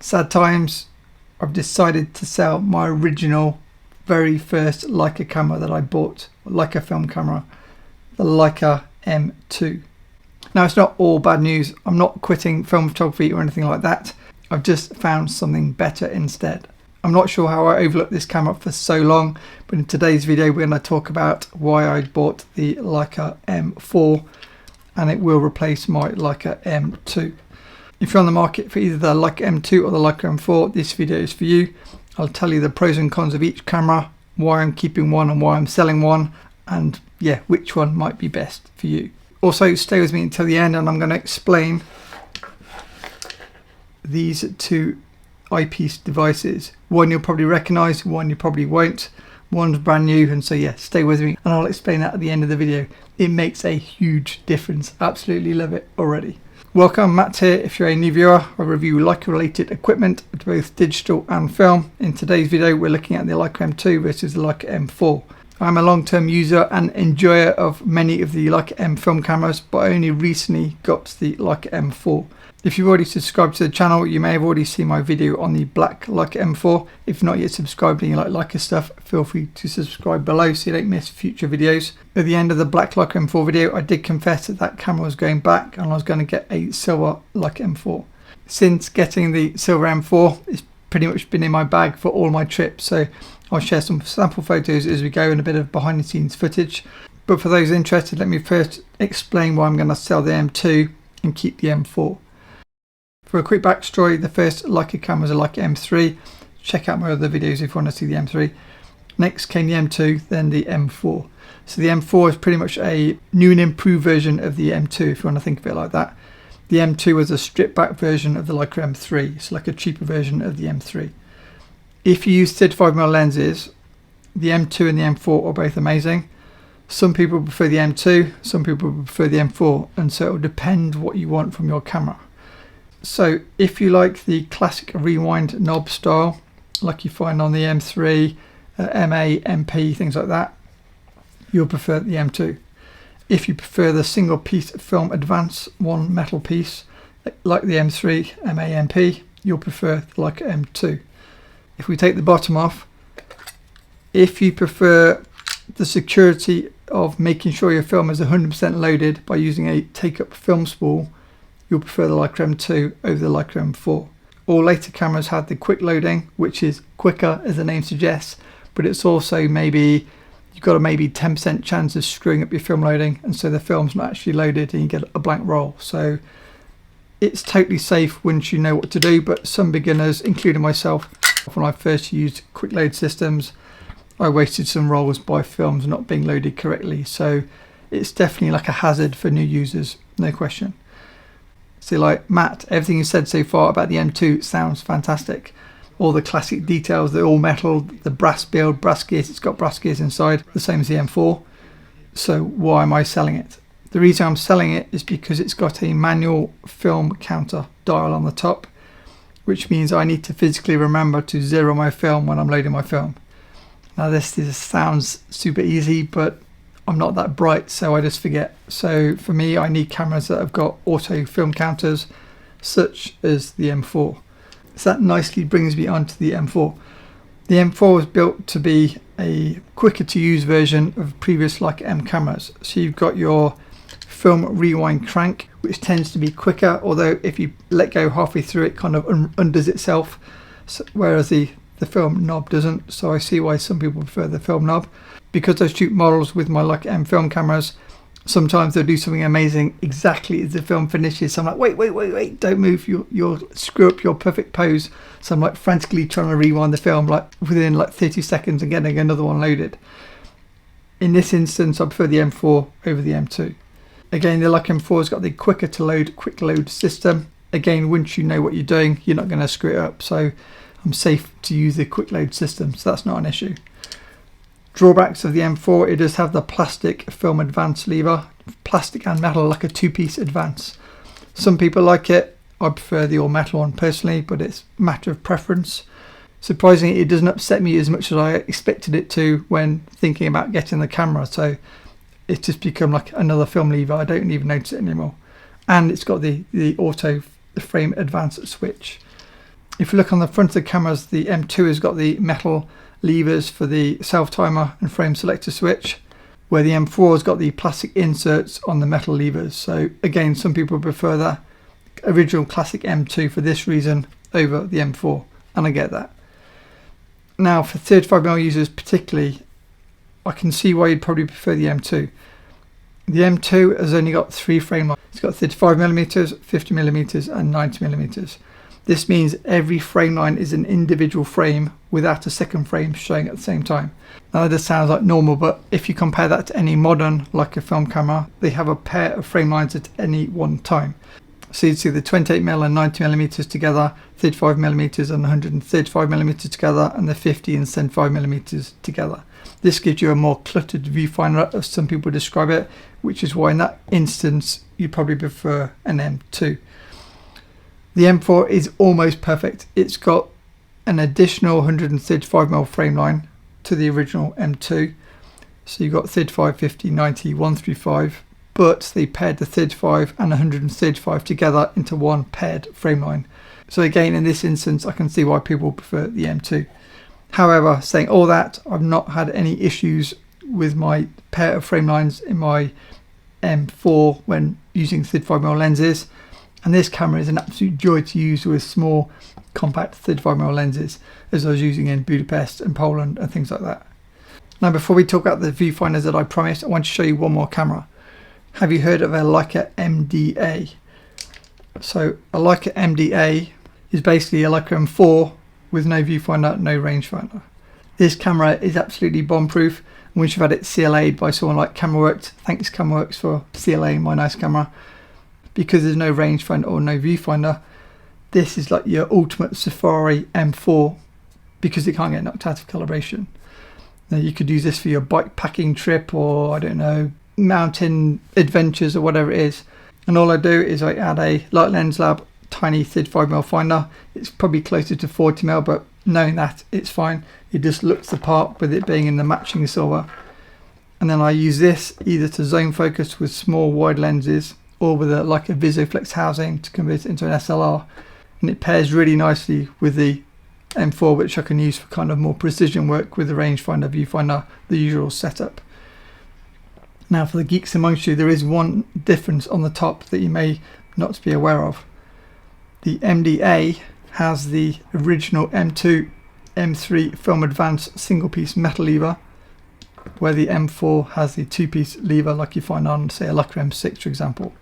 Sad times, I've decided to sell my original, very first Leica camera that I bought, Leica film camera, the Leica M2. Now, it's not all bad news. I'm not quitting film photography or anything like that. I've just found something better instead. I'm not sure how I overlooked this camera for so long, but in today's video we're going to talk about why I bought the Leica M4, and it will replace my Leica M2. If you're on the market for either the Leica M2 or the Leica M4, this video is for you. I'll tell you the pros and cons of each camera, why I'm keeping one and why I'm selling one, and yeah, which one might be best for you. Also, stay with me until the end and I'm going to explain these two eyepiece devices. One you'll probably recognize, one you probably won't. One's brand new, and so yeah, stay with me and I'll explain that at the end of the video. It makes a huge difference. Absolutely love it already. Welcome, Matt here. If you're a new viewer, I review Leica related equipment, both digital and film. In today's video we're looking at the Leica M2 versus the Leica M4. I'm a long-term user and enjoyer of many of the Leica M film cameras, but I only recently got the Leica M4. If you've already subscribed to the channel, you may have already seen my video on the black Leica M4. If not yet subscribed and you like Leica stuff, feel free to subscribe below so you don't miss future videos. At the end of the black Leica M4 video, I did confess that that camera was going back and I was going to get a silver Leica M4. Since getting the silver M4, it's pretty much been in my bag for all my trips, so I'll share some sample photos as we go and a bit of behind the scenes footage. But for those interested, let me first explain why I'm going to sell the M2 and keep the M4. For a quick backstory, the first Leica camera was a Leica M3. Check out my other videos if you want to see the M3. Next came the M2, then the M4. So the M4 is pretty much a new and improved version of the M2, if you want to think of it like that. The M2 was a stripped back version of the Leica M3. It's like a cheaper version of the M3. If you use 35mm lenses, the M2 and the M4 are both amazing. Some people prefer the M2, some people prefer the M4, and so it will depend what you want from your camera. So if you like the classic rewind knob style, like you find on the M3, MA, MP, things like that, you'll prefer the M2. If you prefer the single piece film advance, one metal piece, like the M3, MA, MP, you'll prefer the Leica M2. If we take the bottom off, if you prefer the security of making sure your film is 100% loaded by using a take-up film spool, you'll prefer the Leica M2 over the Leica M4. All later cameras had the quick loading, which is quicker as the name suggests, but it's also you've got a maybe 10% chance of screwing up your film loading, and so the film's not actually loaded and you get a blank roll. So it's totally safe once you know what to do, but some beginners, including myself, when I first used quick load systems, I wasted some rolls by films not being loaded correctly. So it's definitely like a hazard for new users, no question. So like Matt, everything you said so far about the M2 sounds fantastic. All the classic details, they're all metal, the brass build, brass gears, it's got brass gears inside, the same as the M4. So why am I selling it? The reason I'm selling it is because it's got a manual film counter dial on the top, which means I need to physically remember to zero my film when I'm loading my film. Now this sounds super easy, but I'm not that bright, so I just forget. So for me, I need cameras that have got auto film counters, such as the M4. So that nicely brings me on to the M4. The M4 was built to be a quicker to use version of previous Leica M cameras. So you've got your film rewind crank, which tends to be quicker, although if you let go halfway through it kind of undoes itself, whereas the film knob doesn't. So I see why some people prefer the film knob. Because I shoot models with my Leica M film cameras, sometimes they'll do something amazing exactly as the film finishes. So I'm like, wait, don't move, you'll screw up your perfect pose. So I'm like frantically trying to rewind the film like within like 30 seconds and getting another one loaded. In this instance, I prefer the M4 over the M2. Again, the Leica M4 has got the quicker to load, quick load system. Again, once you know what you're doing, you're not going to screw it up. So I'm safe to use the quick load system, so that's not an issue. Drawbacks of the M4, it does have the plastic film advance lever, plastic and metal, like a two-piece advance. Some people like it, I prefer the all metal one personally, but it's a matter of preference. Surprisingly, it doesn't upset me as much as I expected it to when thinking about getting the camera, so it's just become like another film lever. I don't even notice it anymore. And it's got the auto frame advance switch. If you look on the front of the cameras, the M2 has got the metal levers for the self timer and frame selector switch, where the M4 has got the plastic inserts on the metal levers. So again, some people prefer the original classic M2 for this reason over the M4, and I get that. Now for 35mm users particularly, I can see why you'd probably prefer the M2. The M2 has only got 3 frame lines. It's got 35mm, 50mm and 90mm. This means every frame line is an individual frame without a second frame showing at the same time. Now that sounds like normal, but if you compare that to any modern Leica film camera, they have a pair of frame lines at any one time. So you'd see the 28mm and 90mm together, 35mm and 135mm together, and the 50 and 75mm together. This gives you a more cluttered viewfinder, as some people describe it, which is why in that instance you probably prefer an M2. The M4 is almost perfect. It's got an additional 135mm frame line to the original M2. So you've got 35, 50, 90, 135, but they paired the 35 and 135 together into one paired frame line. So again, in this instance, I can see why people prefer the M2. However, saying all that, I've not had any issues with my pair of frame lines in my M4 when using 35mm lenses. And this camera is an absolute joy to use with small, compact 35mm lenses, as I was using in Budapest and Poland and things like that. Now, before we talk about the viewfinders that I promised, I want to show you one more camera. Have you heard of a Leica MDA? So a Leica MDA is basically a Leica M4 with no viewfinder, no rangefinder. This camera is absolutely bomb-proof, and once you've had it CLA'd by someone like CameraWorks, thanks CameraWorks for CLAing my nice camera, because there's no rangefinder or no viewfinder, this is like your ultimate Safari M4 because it can't get knocked out of calibration. Now you could use this for your bike packing trip, or I don't know, mountain adventures or whatever it is. And all I do is I add a Light Lens Lab tiny 35mm finder. It's probably closer to 40mm, but knowing that, it's fine. It just looks the part with it being in the matching silver. And then I use this either to zone focus with small wide lenses, or with a Leica VisoFlex housing to convert it into an SLR. And it pairs really nicely with the M4, which I can use for kind of more precision work with the rangefinder, viewfinder, the usual setup. Now for the geeks amongst you, there is one difference on the top that you may not be aware of. The MDA has the original M2, M3 Film Advance single piece metal lever, where the M4 has the 2-piece lever like you find on, say, a Leica M6 for example.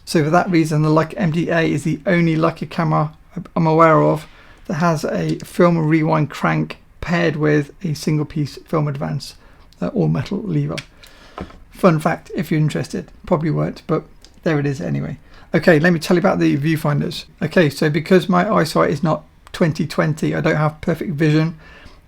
So for that reason, the Leica MDA is the only Leica camera I'm aware of that has a film rewind crank paired with a single piece Film Advance all metal lever. Fun fact if you're interested, probably weren't, but there it is anyway. Okay, let me tell you about the viewfinders. Okay, so because my eyesight is not 20/20, I don't have perfect vision.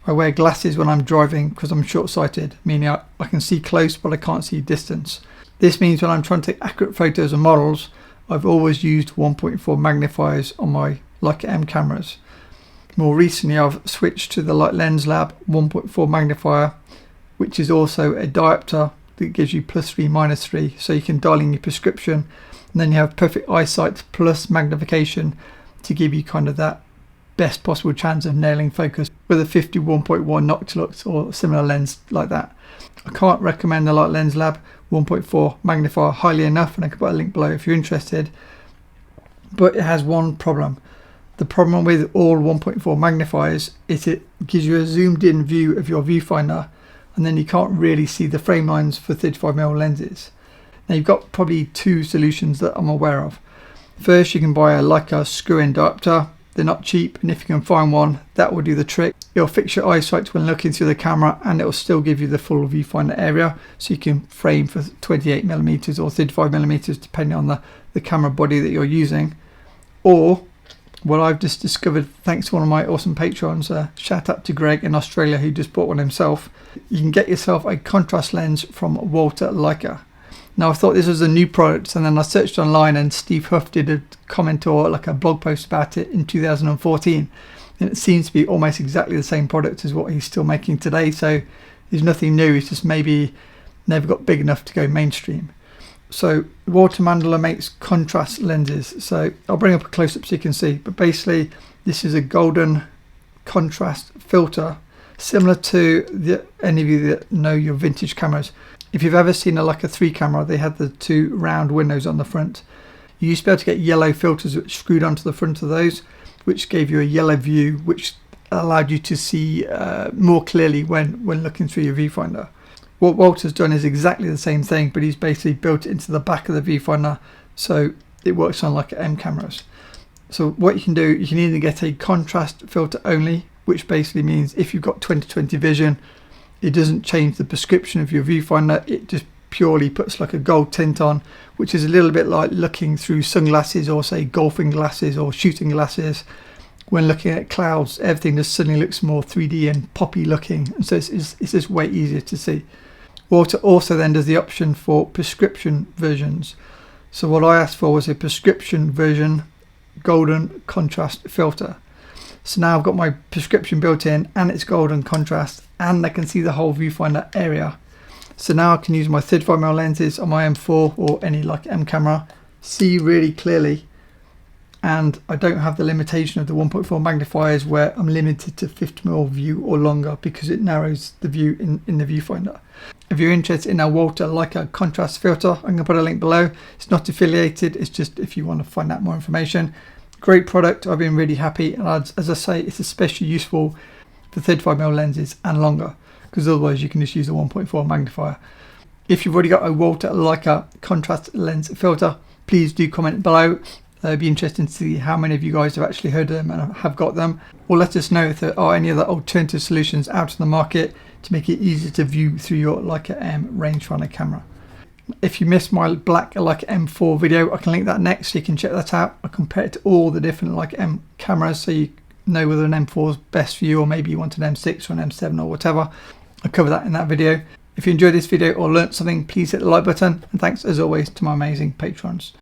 I wear glasses when I'm driving because I'm short-sighted, meaning I can see close but I can't see distance. This means when I'm trying to take accurate photos of models, I've always used 1.4 magnifiers on my Leica M cameras. More recently, I've switched to the Light Lens Lab 1.4 magnifier, which is also a diopter that gives you +3, -3, so you can dial in your prescription, and then you have perfect eyesight plus magnification to give you kind of that best possible chance of nailing focus with a 51.1 Noctilux or similar lens like that. I can't recommend the Light Lens Lab 1.4 magnifier highly enough, and I can put a link below if you're interested. But it has one problem. The problem with all 1.4 magnifiers is it gives you a zoomed in view of your viewfinder, and then you can't really see the frame lines for 35mm lenses. Now you've got probably two solutions that I'm aware of. First, you can buy a Leica screw-in diopter. They're not cheap, and if you can find one, that will do the trick. It'll fix your eyesight when looking through the camera, and it'll still give you the full viewfinder area, so you can frame for 28mm or 35mm depending on the camera body that you're using. Or what I've just discovered thanks to one of my awesome patrons, shout out to Greg in Australia who just bought one himself, you can get yourself a contrast lens from Walter Leica. Now I thought this was a new product, and then I searched online and Steve Huff did a comment or like a blog post about it in 2014, and it seems to be almost exactly the same product as what he's still making today, so there's nothing new, it's just maybe never got big enough to go mainstream. So Walter Mandler makes contrast lenses, so I'll bring up a close-up so you can see, but basically This is a golden contrast filter, similar to any of you that know your vintage cameras. If you've ever seen a Leica 3 camera, they had the 2 round windows on the front. You used to be able to get yellow filters which screwed onto the front of those, which gave you a yellow view, which allowed you to see more clearly when looking through your viewfinder. What Walter's done is exactly the same thing, but he's basically built it into the back of the viewfinder, so it works on Leica M cameras. So what you can do, you can either get a contrast filter only, which basically means if you've got 20/20 vision, it doesn't change the prescription of your viewfinder, it just purely puts like a gold tint on, which is a little bit like looking through sunglasses or say golfing glasses or shooting glasses. When looking at clouds, everything just suddenly looks more 3D and poppy looking, and so it's just way easier to see. Walter also then does the option for prescription versions. So what I asked for was a prescription version golden contrast filter. So now I've got my prescription built in and it's golden contrast, and I can see the whole viewfinder area. So now I can use my 35mm lenses on my M4 or any Leica M camera, see really clearly, and I don't have the limitation of the 1.4 magnifiers where I'm limited to 50mm view or longer because it narrows the view in the viewfinder. If you're interested in our Walter Leica contrast filter, I'm going to put a link below. It's not affiliated, it's just if you want to find out more information. Great product, I've been really happy, and as I say, it's especially useful for 35mm lenses and longer, because otherwise you can just use a 1.4 magnifier. If you've already got a Walter Leica contrast lens filter, please do comment below. It'd be interesting to see how many of you guys have actually heard of them and have got them, or let us know if there are any other alternative solutions out in the market to make it easier to view through your Leica M rangefinder camera. If you missed my black Leica M4 video, I can link that next so you can check that out. I compare it to all the different Leica M cameras so you know whether an M4 is best for you, or maybe you want an M6 or an M7 or whatever. I'll cover that in that video. If you enjoyed this video or learnt something, please hit the like button, and thanks as always to my amazing patrons.